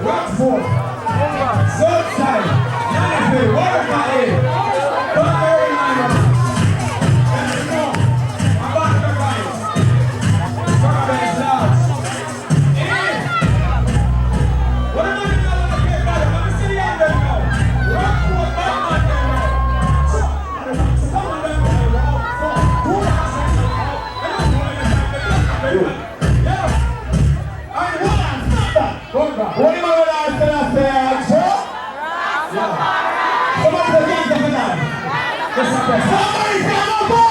Rockfort, Southside, Nashville, Waterford, Buckberry Island, and more. Mavado Capleton, Strawberry Clouds. What am I going to get better? Let me see the end there now. Rockfort, Batman there now. Some of them are Rockfort. Who has it? I don't know. Yeah. What am I going to ask for that there? Somebody say Kingston tonight. Somebody say Mavado! Somebody say Mavado!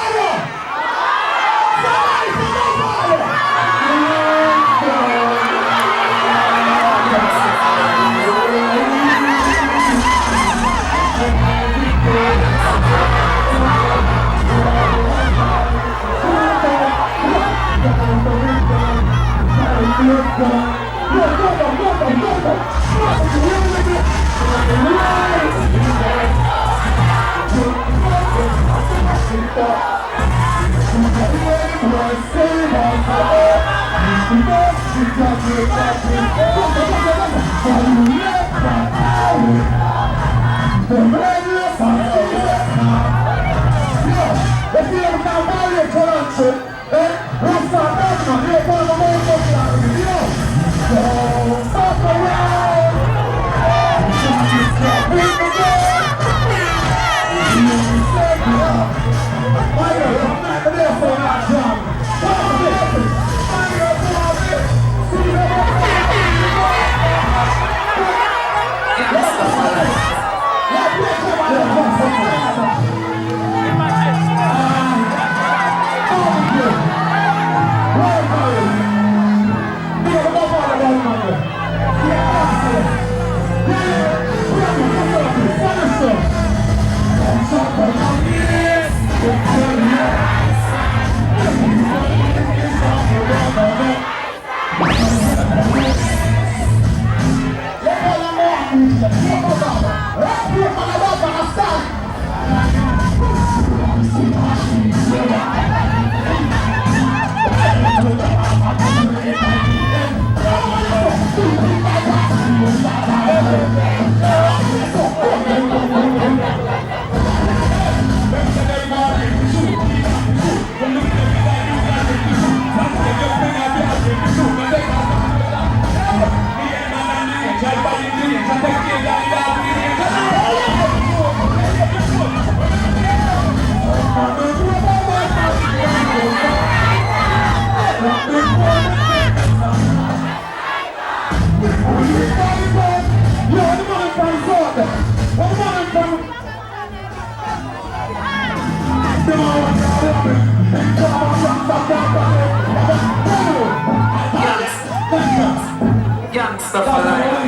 Youngster for life.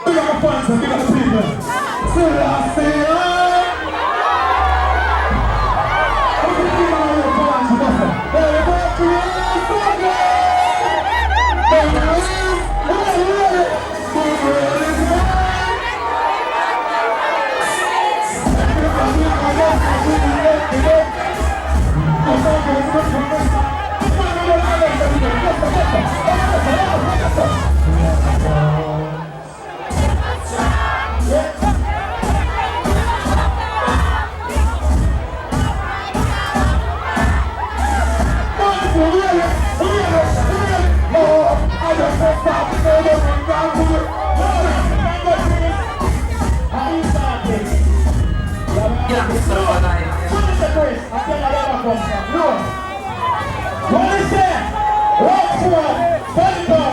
Big up the fans and big up the people. What is that? Rockfort, Purposefully,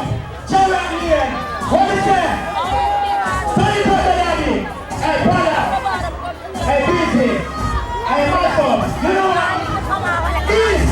Jamaican, what is that? Daddy, hey brother, hey busy, hey Malcolm, you know what? This!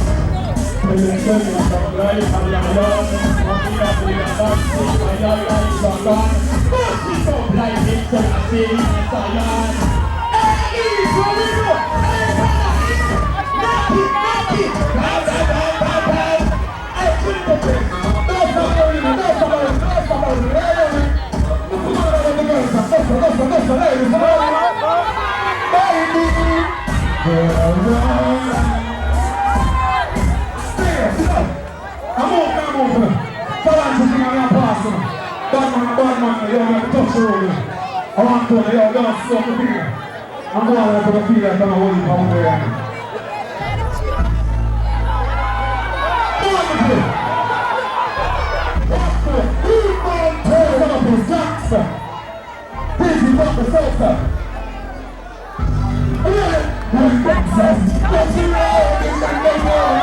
show. I want to know y'all don't stop the feel. I'm going to feel like I'm a holy pound there. Jackson. This is what the salsa. One Texas. What's the road? It's a good road.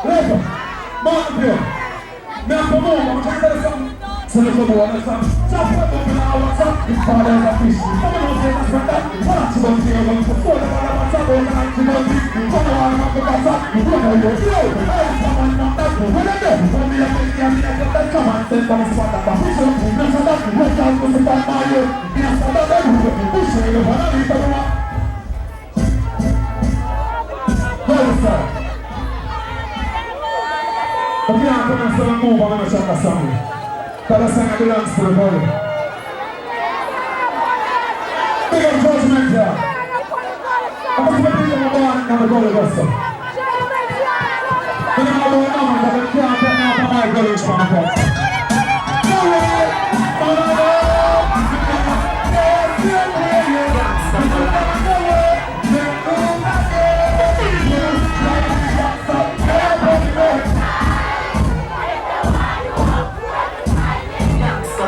Listen. Martin, now come on, I'm trying to tell you something. So let's go on, jump up in our top, his father is a fish. Someone else says that's that. Watch you don't see a one before the one of us up on the night you don't see. Come on, I'm up the top. You know you're slow. Someone not that. When I go, when we are making a minute, that come on, send them a spot up. We should be not that. Let's go to the back by you. Yes, I don't know. We should be one of these other one. Well, sir. Okay, I'm going to send a move. I'm going to check a song. That song belongs to the body. Big up Judgment here. I'm going to be the one and the body also. I'm going to go on and I can't get out of my village from the box.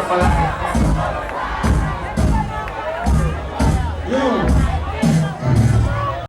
For life.